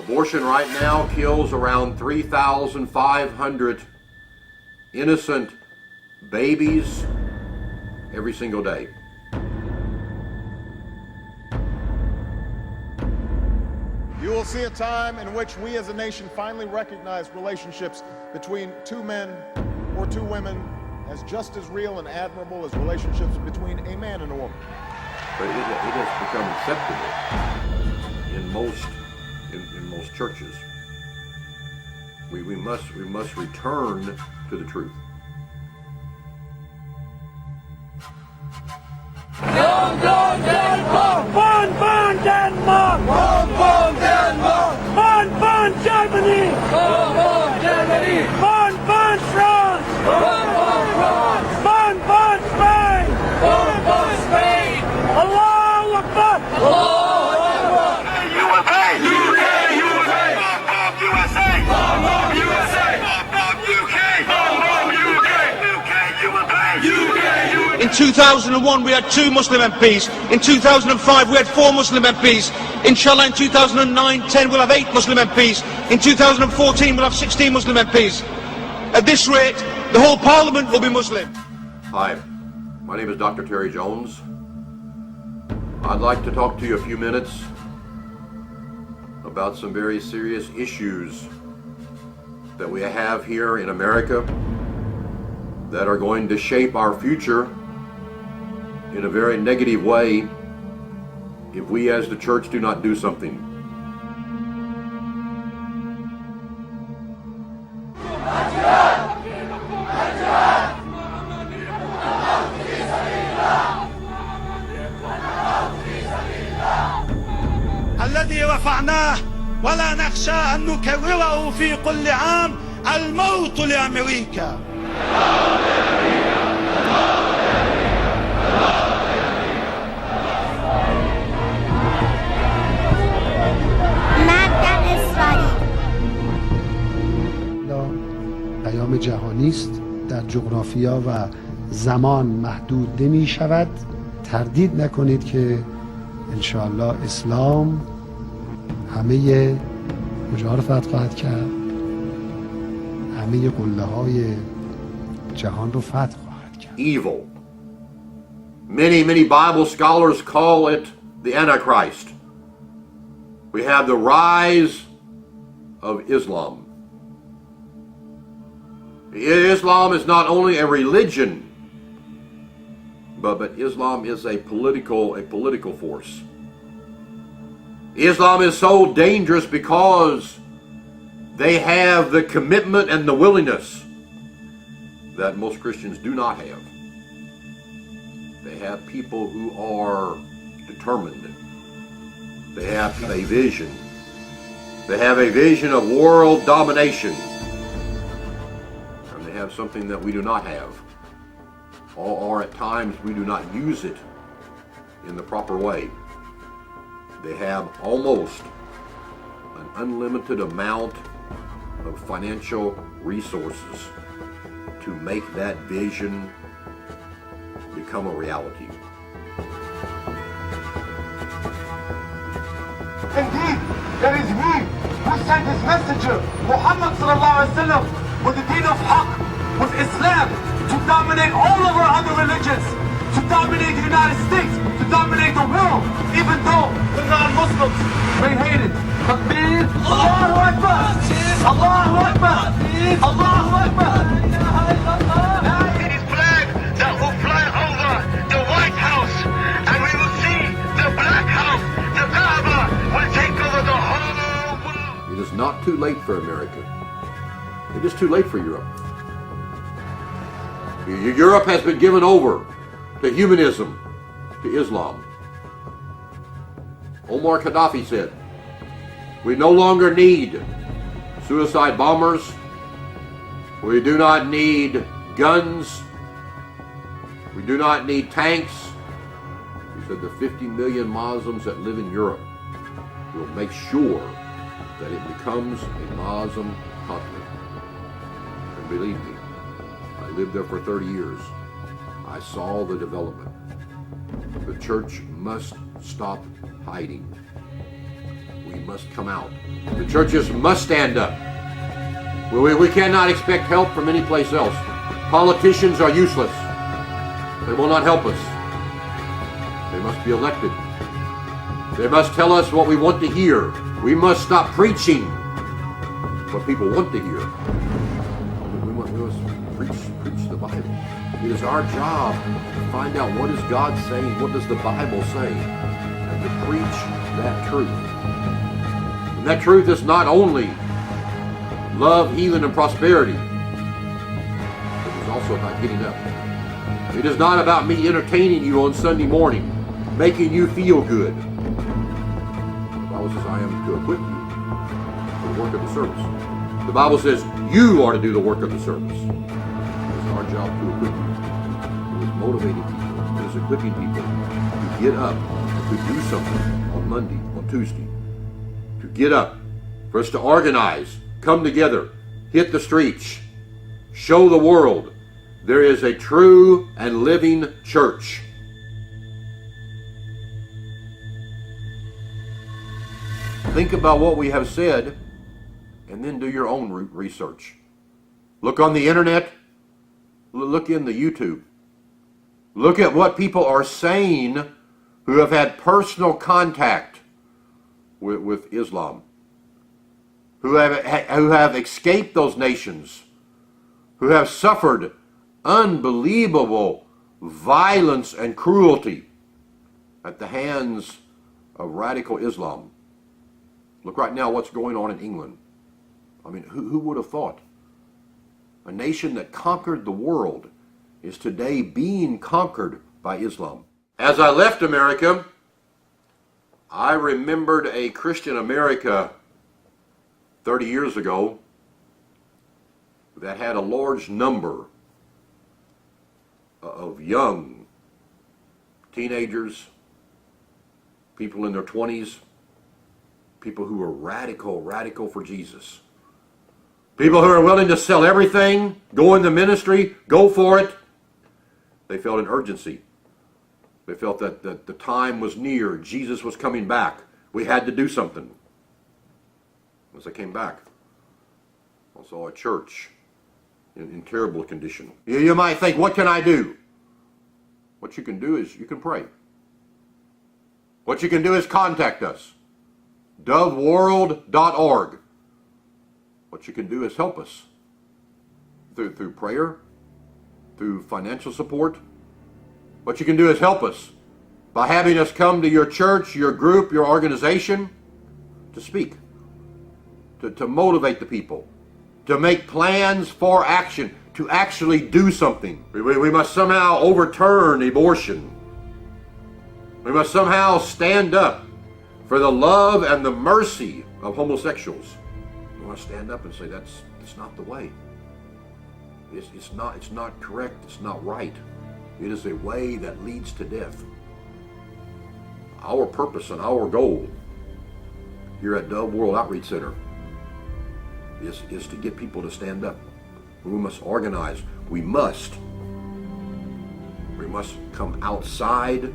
Abortion right now kills around 3,500 innocent babies every single day. You will see a time in which we as a nation finally recognize relationships between two men or two women as just as real and admirable as relationships between a man and a woman. But it has become acceptable in most churches. We must return to the truth. Burn, burn, Denmark! Burn, burn, Denmark! Burn, burn, Denmark! Burn, burn, Germany! Burn, burn, Germany! Burn, burn, France! Burn, burn, France! Burn, burn, Spain! Burn, burn, Spain! Allahu Akbar! Allahu Akbar! USA! UK! USA! Bomb USA! Bomb USA! Bomb UK! Bomb UK! UK! USA! In 2001 we had 2 Muslim MPs, in 2005 we had 4 Muslim MPs, inshallah in 2009-10 we'll have 8 Muslim MPs, in 2014 we'll have 16 Muslim MPs. At this rate, the whole Parliament will be Muslim. Hi, my name is Dr. Terry Jones. I'd like to talk to you a few minutes about some very serious issues that we have here in America that are going to shape our future in a very negative way if we as the church do not do something. الذي رفعناه ولا نخشى أن نكرره في كل عام الموت لأمريكا. پیام جهانی است، در جغرافیا و زمان محدود نمی شود. تردید نکنید که انشاءالله اسلام همه کجا رو فتح خواهد کرد، همه قله های جهان رو فتح خواهد کرد. Evil. Many Bible scholars call it the Antichrist. We have the rise of Islam. Islam is not only a religion, but Islam is a political force. Islam is so dangerous because they have the commitment and the willingness that most Christians do not have. They have people who are determined. They have a vision. They have a vision of world domination. And they have something that we do not have. Or at times we do not use it in the proper way. They have almost an unlimited amount of financial resources to make that vision become a reality. Indeed, it is He who sent His messenger, Muhammad sallallahu alaihi wasallam, with the deen of Haqq, with Islam, to dominate all of our other religions, to dominate the United States, to dominate the world, even though the non-Muslims may hate it. Takbir, Allahu Akbar, Allahu Akbar, Allahu Akbar. His flag that will fly over the White House, and we will see the Black House, the Kaaba, will take over the whole world. It is not too late for America. It is too late for Europe. Europe has been given over to humanism, to Islam. Omar Gaddafi said, we no longer need suicide bombers. We do not need guns. We do not need tanks. He said the 50 million Muslims that live in Europe will make sure that it becomes a Muslim continent. And believe me, I lived there for 30 years. I saw the development. The church must stop hiding. We We must come out. The churches must stand up. We cannot expect help from any place else. Politicians are useless. They will not help us. They must be elected. They must tell us what we want to hear. We must stop preaching what people want to hear. We must preach the Bible. It is our job to find out what is God saying, what does the Bible say, and to preach that truth. And that truth is not only love, healing, and prosperity. It is also about getting up. It is not about me entertaining you on Sunday morning, making you feel good. The Bible says I am to equip you for the work of the service. The Bible says you are to do the work of the service. It is our job to equip you. It is motivating people. It is equipping people to get up, to do something on Monday, on Tuesday. To get up, for us to organize, come together, hit the streets, show the world there is a true and living church. Think about what we have said and then do your own research. Look on the internet, look in the YouTube. Look at what people are saying who have had personal contact with Islam, who have escaped those nations, who have suffered unbelievable violence and cruelty at the hands of radical Islam. Look right now what's going on in England. I mean, who would have thought? A nation that conquered the world is today being conquered by Islam. As I left America, I remembered a Christian America 30 years ago that had a large number of young teenagers, people in their 20s, people who are radical for Jesus. People who are willing to sell everything, go in the ministry, go for it. They felt an urgency. They felt that the time was near. Jesus was coming back. We had to do something. As I came back, I saw a church in terrible condition. You might think, what can I do? What you can do is you can pray. What you can do is contact us. doveworld.org. What you can do is help us through prayer, through financial support. What you can do is help us by having us come to your church, your group, your organization to speak, to motivate the people, to make plans for action, to actually do something. We must somehow overturn abortion. We must somehow stand up for the love and the mercy of homosexuals. We must stand up and say that's not the way. It's not correct. It's not right. It is a way that leads to death. Our purpose and our goal here at Dove World Outreach Center is to get people to stand up. We must organize. We must come outside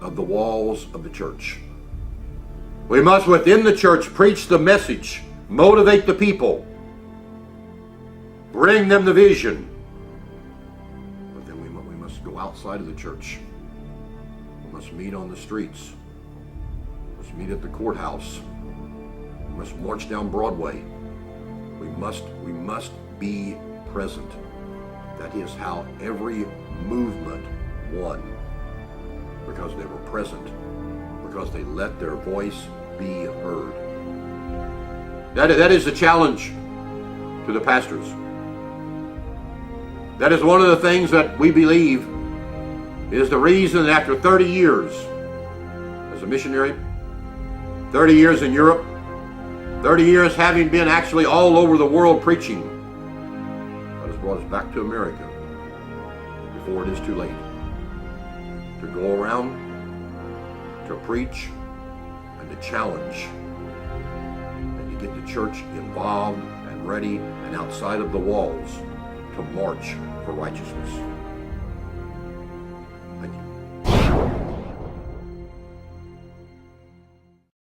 of the walls of the church. We must, within the church, preach the message, motivate the people, bring them the vision. But then we must go outside of the church. We must meet on the streets. We must meet at the courthouse. We must march down Broadway. We must be present. That is how every movement won. Because they were present. Because they let their voice be heard. That is the challenge to the pastors. That is one of the things that we believe is the reason that after 30 years as a missionary, 30 years in Europe, 30 years having been actually all over the world preaching, God has brought us back to America before it is too late. To go around, to preach, and to challenge, and to get the church involved and ready and outside of the walls to march for righteousness.